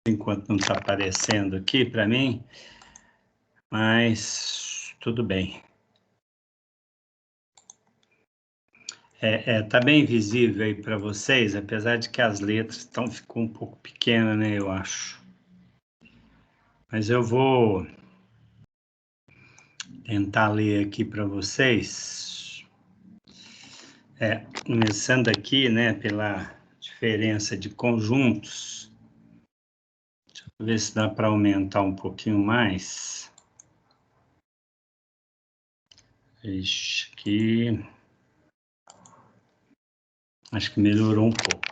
enquanto não está aparecendo aqui para mim, mas tudo bem. Tá bem visível aí para vocês, apesar de que as letras ficam um pouco pequenas, né, eu acho. Mas eu vou tentar ler aqui para vocês. Começando aqui, né, pela diferença de conjuntos. Deixa eu ver se dá para aumentar um pouquinho mais. Ixi, aqui... Acho que melhorou um pouco.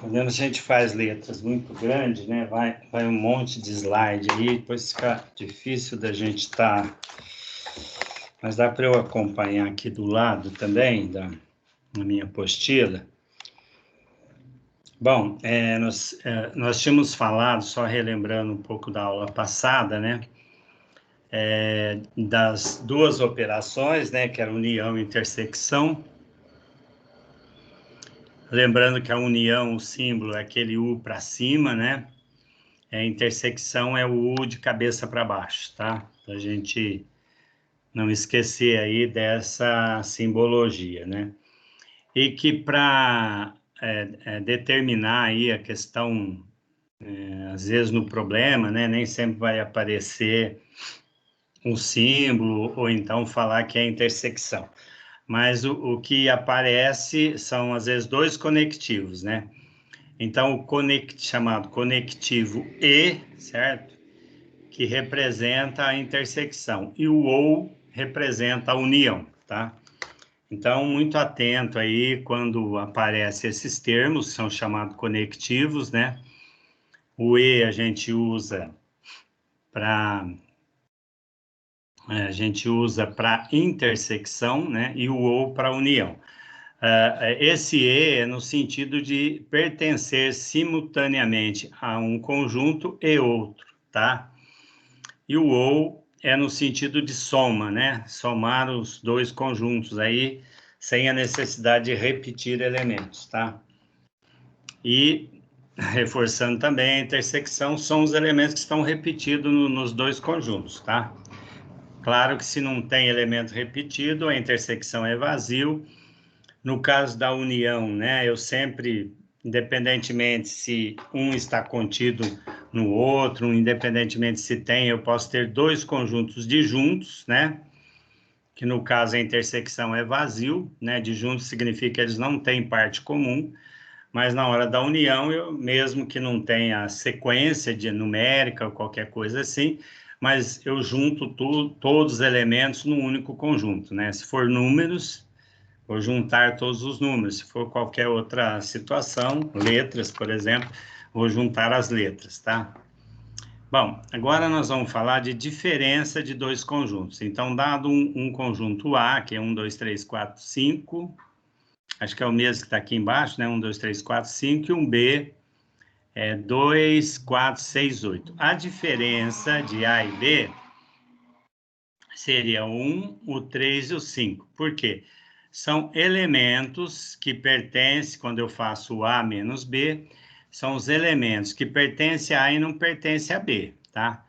Quando a gente faz letras muito grandes, né, vai um monte de slide aí, depois fica difícil da gente estar... Mas dá para eu acompanhar aqui do lado também, na minha apostila. Bom, nós tínhamos falado, só relembrando um pouco da aula passada, né, das duas operações, né, que era união e intersecção. Lembrando que a união, o símbolo é aquele U para cima, né? A intersecção é o U de cabeça para baixo, tá? Para a gente não esquecer aí dessa simbologia, né? E que para determinar aí a questão, às vezes no problema, né? Nem sempre vai aparecer um símbolo ou então falar que é intersecção. Mas o que aparece são, às vezes, dois conectivos, né? Então, o chamado conectivo E, certo? Que representa a intersecção. E o OU representa a união, tá? Então, muito atento aí quando aparecem esses termos, são chamados conectivos, né? O E a gente usa para intersecção, né? E o OU para união. Esse E é no sentido de pertencer simultaneamente a um conjunto e outro, tá? E o OU é no sentido de soma, né? Somar os dois conjuntos aí, sem a necessidade de repetir elementos, tá? E, reforçando também, a intersecção são os elementos que estão repetidos nos dois conjuntos, tá? Claro que se não tem elemento repetido, a intersecção é vazio. No caso da união, né, eu sempre, independentemente se um está contido no outro, independentemente se tem, eu posso ter dois conjuntos disjuntos, né, que no caso a intersecção é vazio, né, disjunto significa que eles não têm parte comum, mas na hora da união, eu, mesmo que não tenha sequência de numérica ou qualquer coisa assim, mas eu junto todos os elementos num único conjunto, né, se for números... Vou juntar todos os números. Se for qualquer outra situação, letras, por exemplo, vou juntar as letras, tá? Bom, agora nós vamos falar de diferença de dois conjuntos. Então, dado um conjunto A, que é 1, 2, 3, 4, 5, acho que é o mesmo que está aqui embaixo, né? 1, 2, 3, 4, 5, e um B é 2, 4, 6, 8. A diferença de A e B seria 1, o 3 e o 5. Por quê? São elementos que pertencem, quando eu faço A menos B, são os elementos que pertencem a A e não pertencem a B, tá?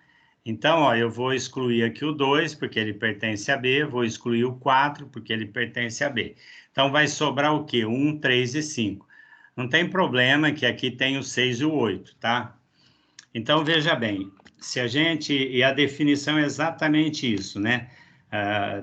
Então, ó, eu vou excluir aqui o 2, porque ele pertence a B, vou excluir o 4, porque ele pertence a B. Então, vai sobrar o quê? 1, 3 e 5. Não tem problema que aqui tem o 6 e o 8, tá? Então, veja bem, se a gente... E a definição é exatamente isso, né?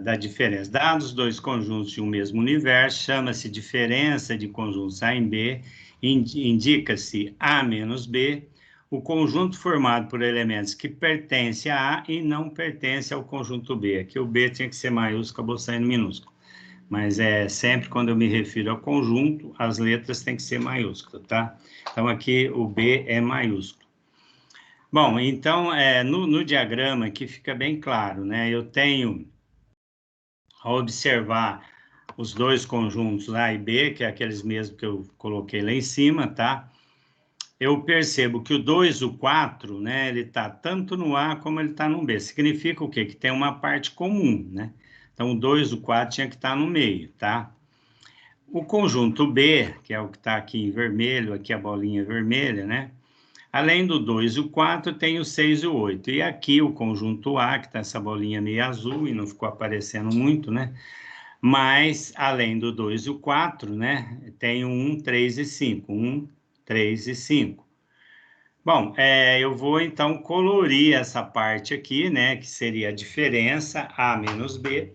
Da diferença. Dados dois conjuntos de um mesmo universo, chama-se diferença de conjuntos A em B, indica-se A menos B, o conjunto formado por elementos que pertencem a A e não pertence ao conjunto B. Aqui o B tinha que ser maiúsculo, acabou saindo minúsculo. Mas sempre quando eu me refiro ao conjunto, as letras têm que ser maiúsculas, tá? Então aqui o B é maiúsculo. Bom, então, no diagrama aqui fica bem claro, né? Eu tenho, ao observar os dois conjuntos A e B, que é aqueles mesmos que eu coloquei lá em cima, tá? Eu percebo que o 2 e o 4, né? Ele está tanto no A como ele está no B. Significa o quê? Que tem uma parte comum, né? Então, o 2 e o 4 tinha que estar no meio, tá? O conjunto B, que é o que está aqui em vermelho, aqui a bolinha vermelha, né? Além do 2 e o 4, tem o 6 e o 8. E aqui o conjunto A, que está essa bolinha meio azul e não ficou aparecendo muito, né? Mas, além do 2 e o 4, né? Tem o 1, 3 e 5. 1, 3 e 5. Bom, eu vou então colorir essa parte aqui, né? Que seria a diferença A menos B.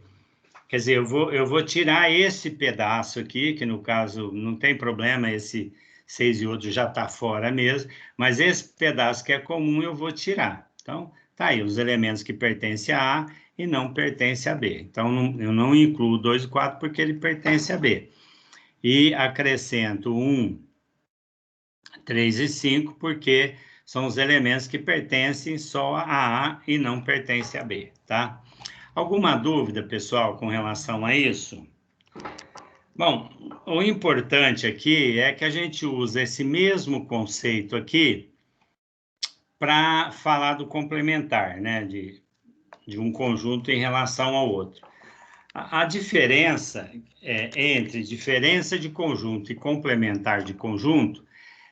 Quer dizer, eu vou tirar esse pedaço aqui, que no caso não tem problema, esse 6 e 8 já está fora mesmo, mas esse pedaço que é comum eu vou tirar. Então, tá aí, os elementos que pertencem a A e não pertencem a B. Então, eu não incluo 2 e 4 porque ele pertence a B. E acrescento 1, 3 e 5 porque são os elementos que pertencem só a A e não pertencem a B, tá? Alguma dúvida, pessoal, com relação a isso? Bom, o importante aqui é que a gente usa esse mesmo conceito aqui para falar do complementar, né? De um conjunto em relação ao outro. A diferença entre diferença de conjunto e complementar de conjunto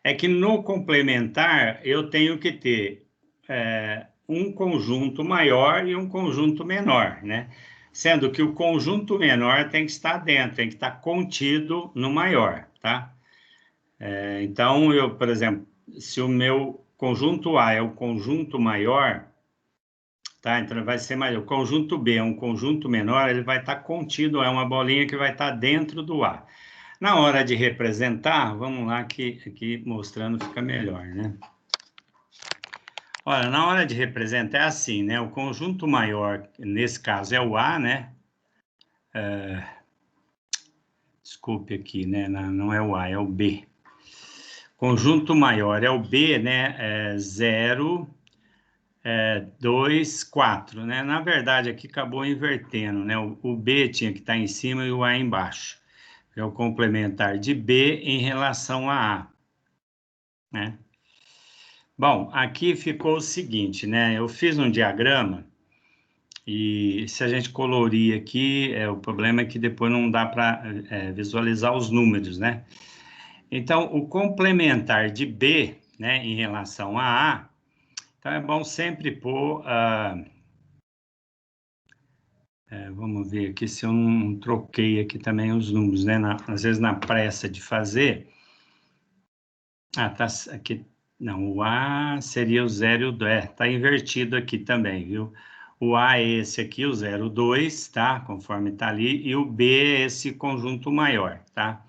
é que no complementar eu tenho que ter um conjunto maior e um conjunto menor, né? Sendo que o conjunto menor tem que estar dentro, tem que estar contido no maior, tá? Então, por exemplo, se o meu conjunto A é o conjunto maior, tá? Então, vai ser maior. O conjunto B é um conjunto menor, ele vai estar contido, é uma bolinha que vai estar dentro do A. Na hora de representar, vamos lá que aqui mostrando fica melhor, né? Olha, na hora de representar é assim, né? O conjunto maior, nesse caso, é o A, né? Desculpe aqui, né? Não é o A, é o B. Conjunto maior é o B, né? 0, 2, 4, né? Na verdade, aqui acabou invertendo, né? O B tinha que estar em cima e o A embaixo. É o complementar de B em relação a A, né? Bom, aqui ficou o seguinte, né? Eu fiz um diagrama e se a gente colorir aqui, o problema é que depois não dá para visualizar os números, né? Então, o complementar de B, né, em relação a A, então é bom sempre pôr, vamos ver aqui se eu não troquei aqui também os números, né? Às vezes na pressa de fazer, tá aqui, não, o A seria o 0 e o 2, tá invertido aqui também, viu? O A é esse aqui, o 0, 2, tá? Conforme tá ali, e o B é esse conjunto maior, tá?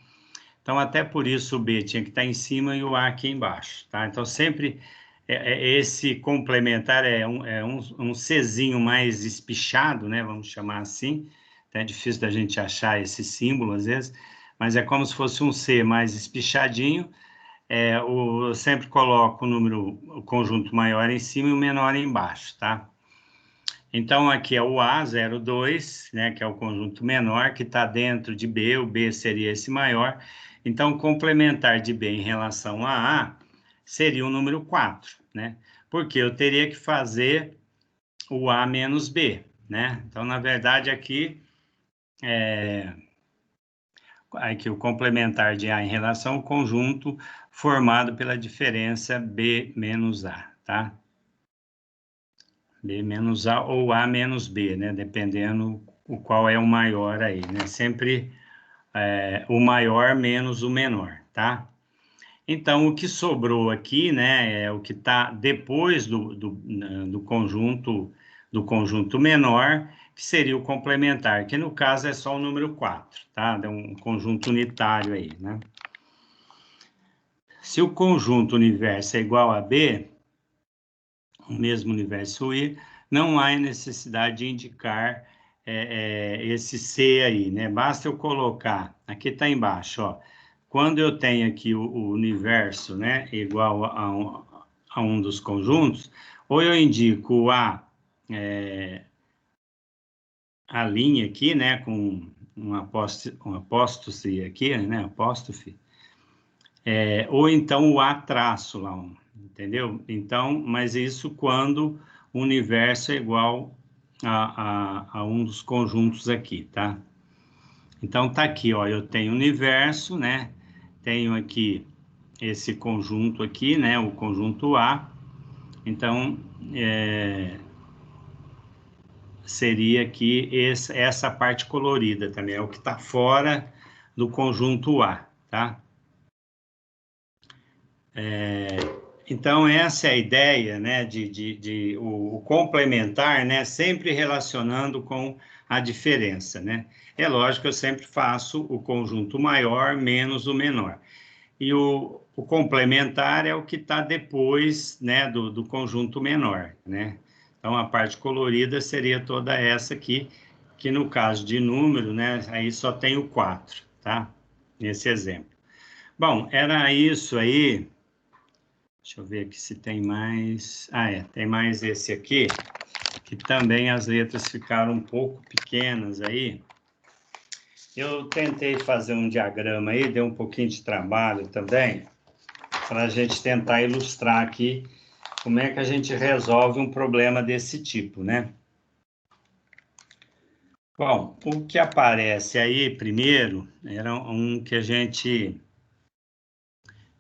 Então, até por isso o B tinha que estar em cima e o A aqui embaixo, tá? Então, sempre esse complementar é um Czinho mais espichado, né? Vamos chamar assim. É difícil da gente achar esse símbolo, às vezes, mas é como se fosse um C mais espichadinho. Eu sempre coloco o conjunto maior em cima e o menor embaixo, tá? Então, aqui é o A02, né, que é o conjunto menor, que está dentro de B, o B seria esse maior. Então, complementar de B em relação a A seria o número 4, né? Porque eu teria que fazer o A menos B, né? Então, na verdade, aqui o complementar de A em relação ao conjunto formado pela diferença B menos A, tá? B menos A ou A menos B, né? Dependendo o qual é o maior aí, né? Sempre o maior menos o menor, tá? Então, o que sobrou aqui, né, é o que está depois do conjunto menor, que seria o complementar, que no caso é só o número 4, tá? É um conjunto unitário aí, né? Se o conjunto universo é igual a B, o mesmo universo I, não há necessidade de indicar esse C aí, né? Basta eu colocar, aqui está embaixo, ó, quando eu tenho aqui o universo, né, igual a um dos conjuntos, ou eu indico a linha aqui, né, com um apóstrofe aqui, né, apóstrofe, ou então o A traço lá, entendeu? Então, mas isso quando o universo é igual a um dos conjuntos aqui, tá? Então, tá aqui, ó, eu tenho universo, né? Tenho aqui esse conjunto aqui, né? O conjunto A. Então, seria aqui essa parte colorida também, é o que está fora do conjunto A, tá? Então, essa é a ideia, né, o complementar, né, sempre relacionando com a diferença, né? É lógico que eu sempre faço o conjunto maior menos o menor. E o complementar é o que está depois, né, do conjunto menor, né? Então, a parte colorida seria toda essa aqui, que no caso de número, né, aí só tem o 4, tá? Nesse exemplo. Bom, era isso aí. Deixa eu ver aqui se tem mais. Ah, tem mais esse aqui, que também as letras ficaram um pouco pequenas aí. Eu tentei fazer um diagrama aí, deu um pouquinho de trabalho também, para a gente tentar ilustrar aqui como é que a gente resolve um problema desse tipo, né? Bom, o que aparece aí primeiro era um que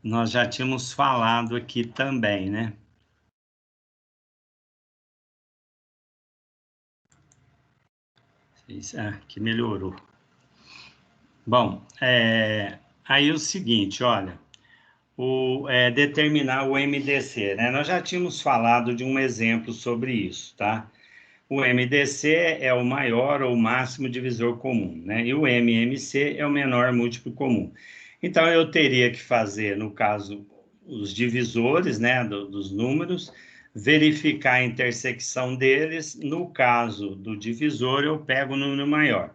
nós já tínhamos falado aqui também, né? Que melhorou. Bom, aí o seguinte, olha, determinar o MDC, né? Nós já tínhamos falado de um exemplo sobre isso, tá? O MDC é o maior ou máximo divisor comum, né? E o MMC é o menor múltiplo comum. Então, eu teria que fazer, no caso, os divisores, né, dos números, verificar a intersecção deles. No caso do divisor, eu pego o número maior.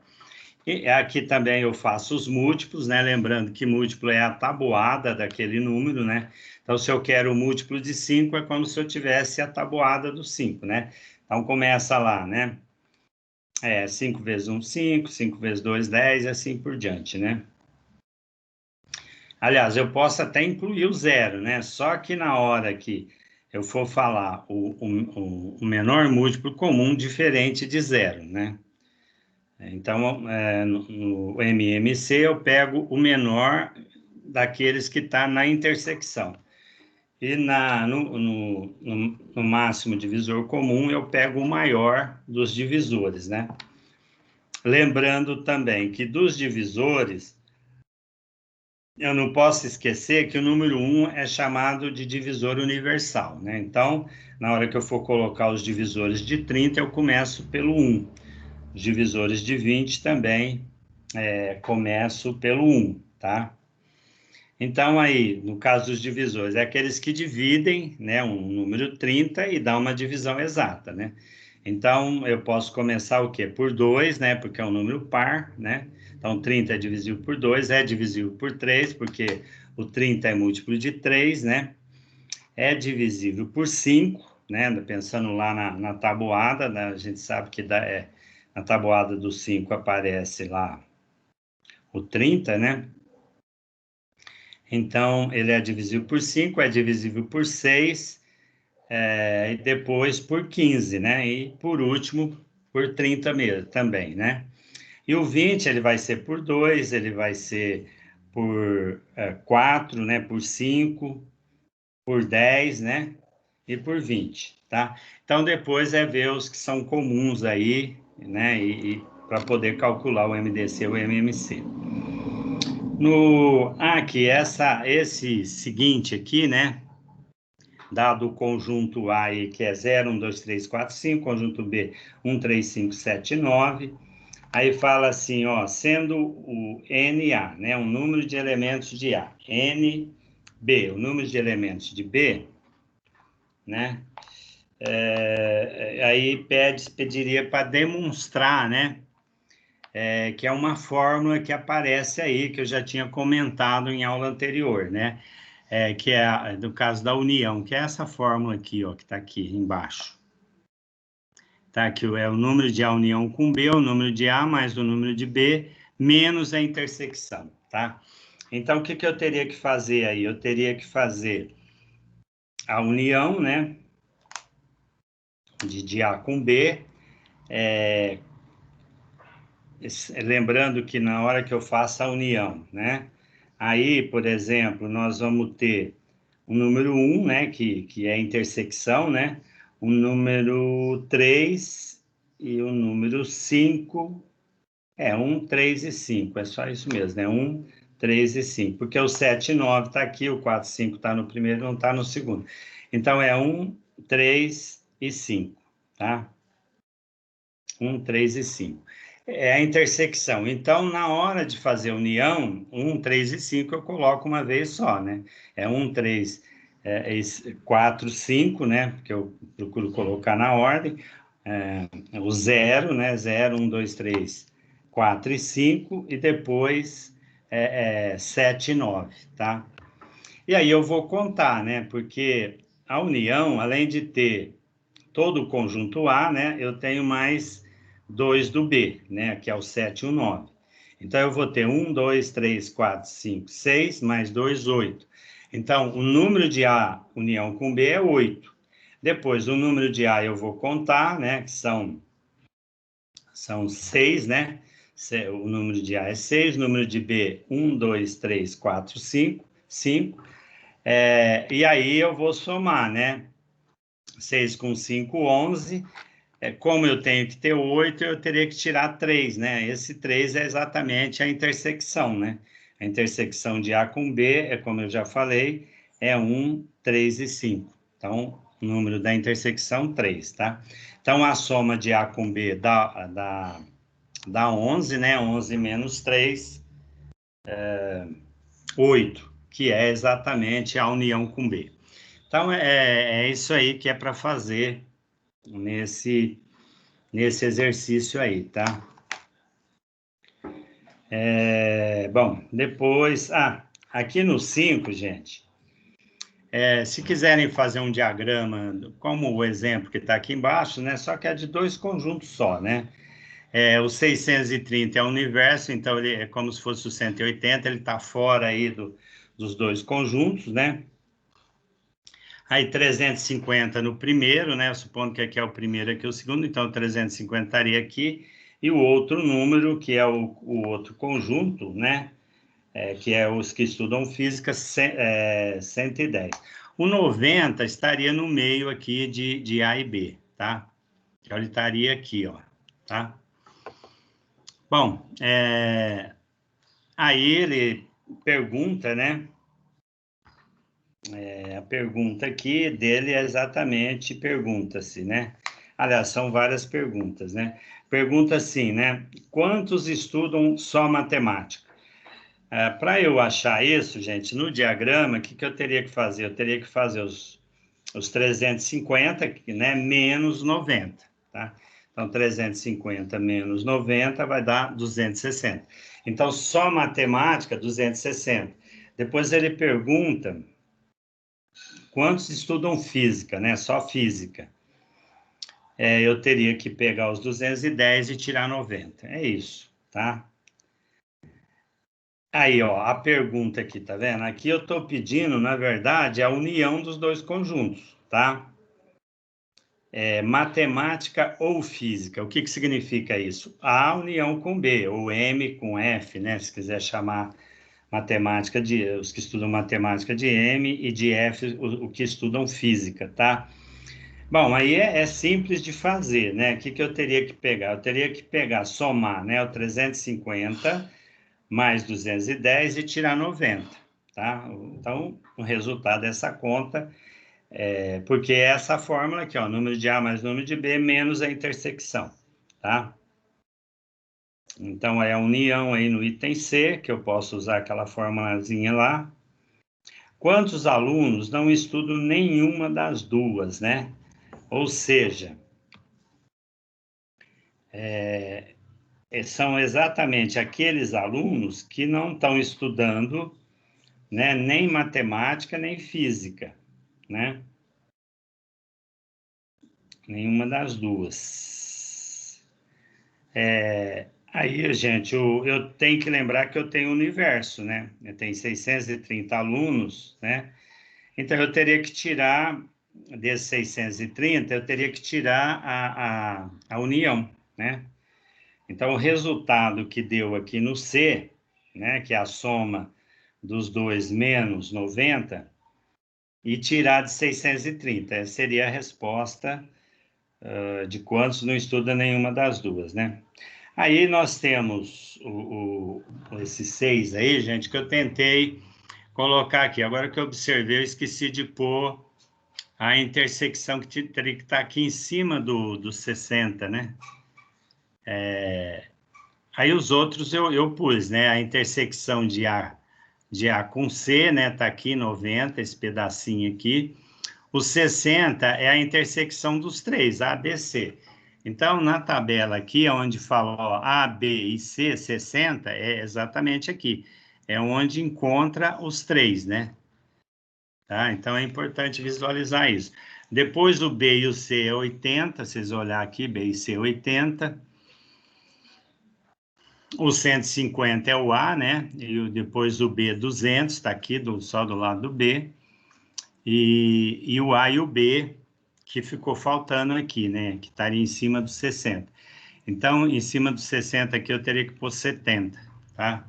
E aqui também eu faço os múltiplos, né? Lembrando que múltiplo é a tabuada daquele número, né? Então, se eu quero o múltiplo de 5, é como se eu tivesse a tabuada do 5, né? Então, começa lá, né? 5 vezes 1, 5, 5 vezes 2, 10, e assim por diante, né? Aliás, eu posso até incluir o zero, né? Só que na hora que eu for falar o menor múltiplo comum diferente de zero, né? Então, no MMC, eu pego o menor daqueles que está na intersecção. E no máximo divisor comum, eu pego o maior dos divisores, né? Lembrando também que dos divisores, eu não posso esquecer que o número 1 é chamado de divisor universal, né? Então, na hora que eu for colocar os divisores de 30, eu começo pelo 1. Os divisores de 20 também começo pelo 1, tá? Então, aí, no caso dos divisores, é aqueles que dividem, né, um número 30 e dá uma divisão exata, né? Então, eu posso começar o quê? Por 2, né, porque é um número par, né? Então, 30 é divisível por 2, é divisível por 3, porque o 30 é múltiplo de 3, né? É divisível por 5, né? Pensando lá na tabuada, né? A gente sabe que na tabuada do 5 aparece lá o 30, né? Então, ele é divisível por 5, é divisível por 6, e depois por 15, né? E, por último, por 30 mesmo, também, né? E o 20, ele vai ser por 2, ele vai ser por 4, né? Por 5, por 10, né? E por 20, tá? Então, depois ver os que são comuns aí, né? E para poder calcular o MDC ou o MMC. Aqui, esse seguinte aqui, né? Dado o conjunto A aí, que é 0, 1, 2, 3, 4, 5, conjunto B, 1, 3, 5, 7, 9. Aí fala assim, ó, sendo o NA, né? Um número de elementos de A. NB, o número de elementos de B, né? Aí pediria para demonstrar, né? Que é uma fórmula que aparece aí, que eu já tinha comentado em aula anterior, né? Que é no caso da união, que é essa fórmula aqui, ó, que está aqui embaixo. Tá? Que é o número de A união com B, o número de A mais o número de B, menos a intersecção, tá? Então, o que eu teria que fazer aí? Eu teria que fazer a união, né? De A com B, lembrando que na hora que eu faço a união, né? Aí, por exemplo, nós vamos ter o número 1, né? Que é a intersecção, né? O número 3 e o número 5. 1, 3 e 5. É só isso mesmo, né? 1, 3 e 5. Porque o 7 e 9 está aqui, o 4 e 5 está no primeiro, não está no segundo. Então, é 1, 3 e 5, tá? 1, 3 e 5. É a intersecção. Então, na hora de fazer união, 1, 3 e 5 eu coloco uma vez só, né? É 1, 3, 4, 5, né? Que eu procuro colocar na ordem. O 0, né? 0, 1, 2, 3, 4 e 5. E depois 7 e 9, tá? E aí eu vou contar, né? Porque a união, além de ter todo o conjunto A, né? Eu tenho mais 2 do B, né? Que é o 7 e o 9. Então, eu vou ter 1, 2, 3, 4, 5, 6, mais 2, 8. Então, o número de A união com B é 8. Depois, o número de A eu vou contar, né? Que são 6, né? O número de A é 6, o número de B, 1, 2, 3, 4, 5, 5. E aí eu vou somar, né? 6 com 5, 11. Como eu tenho que ter 8, eu teria que tirar 3, né? Esse 3 é exatamente a intersecção, né? A intersecção de A com B, como eu já falei, é 1, 3 e 5. Então, o número da intersecção, 3, tá? Então, a soma de A com B dá 11, né? 11 menos 3, 8, que é exatamente a união com B. Então, é isso aí que é para fazer nesse exercício aí, tá? Bom, depois... aqui no 5, gente, se quiserem fazer um diagrama, como o exemplo que está aqui embaixo, né? Só que é de 2 conjuntos só, né? O 630 é o universo, então ele é como se fosse o 180, ele está fora aí dos 2 conjuntos, né? Aí 350 no primeiro, né? Supondo que aqui é o primeiro, aqui é o segundo, então 350 estaria aqui. E o outro número, que é o outro conjunto, né? Que é os que estudam física, 110. O 90 estaria no meio aqui de A e B, tá? Então ele estaria aqui, ó, tá? Bom, aí ele pergunta, né? A pergunta aqui dele é exatamente, pergunta-se, né? Aliás, são várias perguntas, né? Pergunta assim, né? Quantos estudam só matemática? Para eu achar isso, gente, no diagrama, o que eu teria que fazer? Eu teria que fazer os 350, né? Menos 90, tá? Então, 350 menos 90 vai dar 260. Então, só matemática, 260. Depois ele pergunta... Quantos estudam física, né? Só física. Eu teria que pegar os 210 e tirar 90. É isso, tá? Aí, ó, a pergunta aqui, tá vendo? Aqui eu estou pedindo, na verdade, a união dos 2 conjuntos, tá? Matemática ou física. O que significa isso? A união com B, ou M com F, né? Se quiser chamar matemática os que estudam matemática de M e de F, o que estudam física, tá? Bom, aí é simples de fazer, né? O que eu teria que pegar? Eu teria que pegar, somar, né? O 350 mais 210 e tirar 90, tá? Então, o resultado dessa conta porque é essa fórmula aqui, ó, número de A mais número de B menos a intersecção, tá? Então, é a união aí no item C, que eu posso usar aquela formulazinha lá. Quantos alunos não estudam nenhuma das duas, né? Ou seja, são exatamente aqueles alunos que não estão estudando, né, nem matemática, nem física, né? Nenhuma das duas. Aí, gente, eu tenho que lembrar que eu tenho um universo, né? Eu tenho 630 alunos, né? Então, eu teria que tirar, desses 630, eu teria que tirar a união, né? Então, o resultado que deu aqui no C, né, que é a soma dos dois menos 90, e tirar de 630. Essa seria a resposta de quantos não estuda nenhuma das duas, né? Aí nós temos esses 6 aí, gente, que eu tentei colocar aqui. Agora que eu observei, eu esqueci de pôr a intersecção que teria que estar aqui em cima do 60, né? Aí os outros eu pus, né? A intersecção de A com C, né? Tá aqui 90, esse pedacinho aqui. O 60 é a intersecção dos três, A, B, C. Então, na tabela aqui, onde fala ó, A, B e C, 60, é exatamente aqui. É onde encontra os três, né? Tá? Então, é importante visualizar isso. Depois o B e o C é 80, vocês olharem aqui, B e C 80. O 150 é o A, né? E depois o B 200, está aqui só do lado do B. E o A e o B, que ficou faltando aqui, né? Que estaria em cima dos 60. Então, em cima dos 60 aqui, eu teria que pôr 70, tá?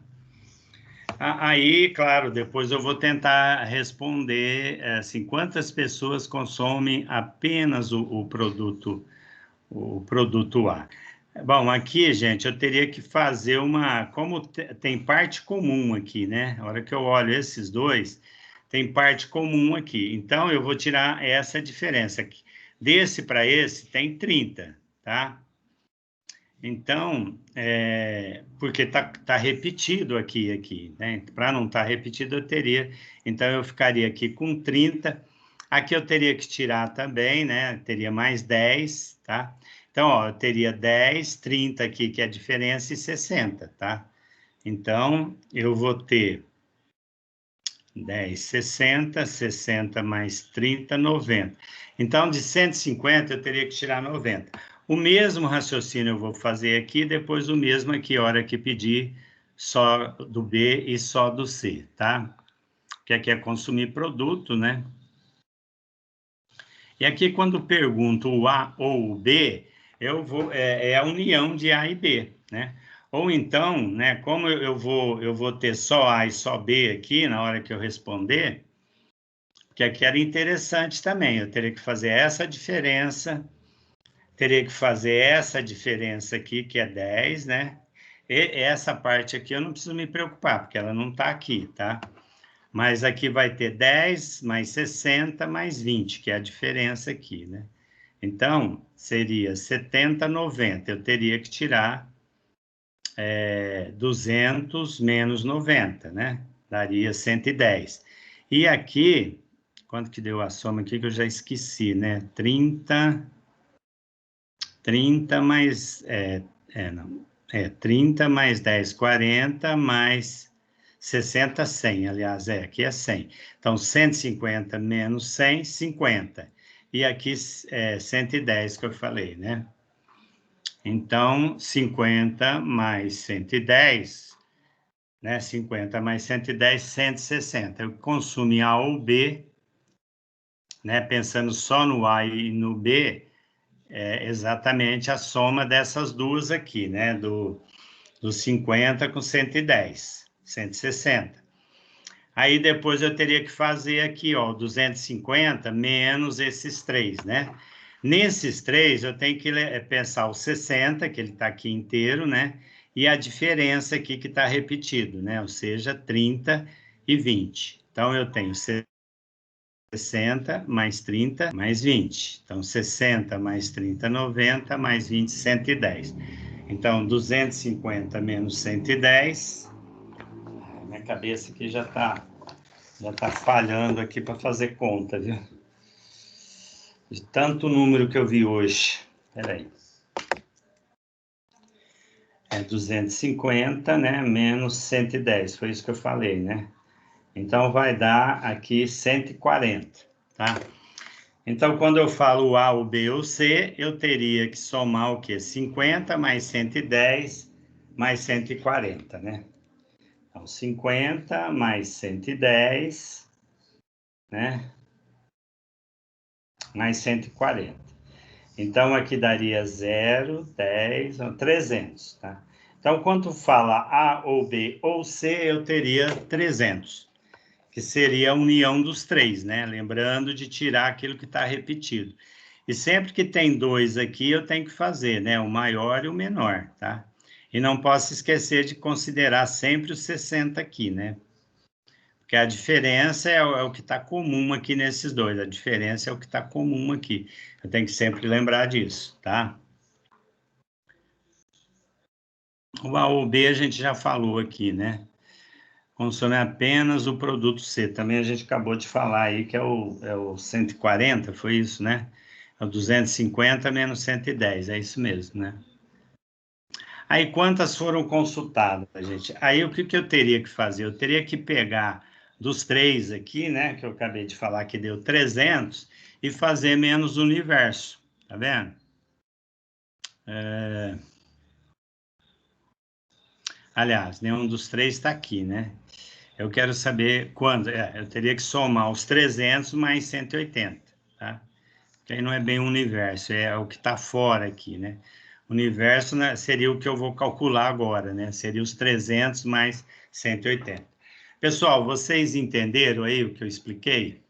Aí, claro, depois eu vou tentar responder, assim, quantas pessoas consomem apenas o produto A. Bom, aqui, gente, eu teria que fazer como tem parte comum aqui, né? A hora que eu olho esses dois, tem parte comum aqui. Então, eu vou tirar essa diferença aqui. Desse para esse, tem 30, tá? Então, porque tá repetido aqui, né? Para não estar repetido, eu teria... Então, eu ficaria aqui com 30. Aqui eu teria que tirar também, né? Teria mais 10, tá? Então, ó, eu teria 10, 30 aqui, que é a diferença, e 60, tá? Então, eu vou ter 10, 60, 60 mais 30, 90. Então, de 150, eu teria que tirar 90. O mesmo raciocínio eu vou fazer aqui, depois o mesmo aqui, a hora que pedir só do B e só do C, tá? Que aqui é consumir produto, né? E aqui, quando pergunto o A ou o B, é a união de A e B, né? Ou então, né, como eu vou ter só A e só B aqui na hora que eu responder, que aqui era interessante também, eu teria que fazer essa diferença, teria que fazer essa diferença aqui, que é 10, né? E essa parte aqui eu não preciso me preocupar, porque ela não está aqui, tá? Mas aqui vai ter 10 mais 60 mais 20, que é a diferença aqui, né? Então, seria 70, 90. Eu teria que tirar 200 menos 90, né? Daria 110. E aqui, quanto que deu a soma aqui que eu já esqueci, né? 30 mais... não. 30 mais 10, 40 mais 60, 100. Aliás, aqui é 100. Então, 150 menos 100, 50. E aqui 110 que eu falei, né? Então, 50 mais 110, né? 50 mais 110, 160. Eu consumo em A ou B, né? Pensando só no A e no B, é exatamente a soma dessas duas aqui, né? Do 50 com 110, 160. Aí depois eu teria que fazer aqui, ó, 250 menos esses três, né? Nesses três eu tenho que pensar o 60, que ele está aqui inteiro, né? E a diferença aqui que está repetido, né? Ou seja, 30 e 20. Então eu tenho 60 mais 30 mais 20. Então 60 mais 30, 90, mais 20, 110. Então 250 menos 110. Minha cabeça aqui já tá falhando aqui para fazer conta, viu? De tanto número que eu vi hoje. Peraí. É 250, né? Menos 110. Foi isso que eu falei, né? Então, vai dar aqui 140, tá? Então, quando eu falo o A, o B ou o C, eu teria que somar o quê? 50 mais 110 mais 140, né? Então, 50 mais 110, né? Mais 140. Então, aqui daria 0, 10, 300, tá? Então, quando fala A ou B ou C, eu teria 300, que seria a união dos três, né? Lembrando de tirar aquilo que está repetido. E sempre que tem dois aqui, eu tenho que fazer, né? O maior e o menor, tá? E não posso esquecer de considerar sempre os 60 aqui, né? Porque a diferença é o que está comum aqui nesses dois. A diferença é o que está comum aqui. Eu tenho que sempre lembrar disso, tá? O A ou B a gente já falou aqui, né? Consome apenas o produto C. Também a gente acabou de falar aí que é o 140, foi isso, né? É o 250 menos 110, é isso mesmo, né? Aí quantas foram consultadas, gente? Aí o que que eu teria que fazer? Eu teria que pegar dos três aqui, né? Que eu acabei de falar que deu 300 e fazer menos o universo, tá vendo? Aliás, nenhum dos três está aqui, né? Eu quero saber quando. Eu teria que somar os 300 mais 180, tá? Que aí não é bem o universo, é o que está fora aqui, né? O universo, né, seria o que eu vou calcular agora, né? Seria os 300 mais 180. Pessoal, vocês entenderam aí o que eu expliquei?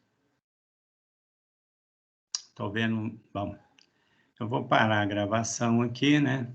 Estou vendo. Bom, eu vou parar a gravação aqui, né?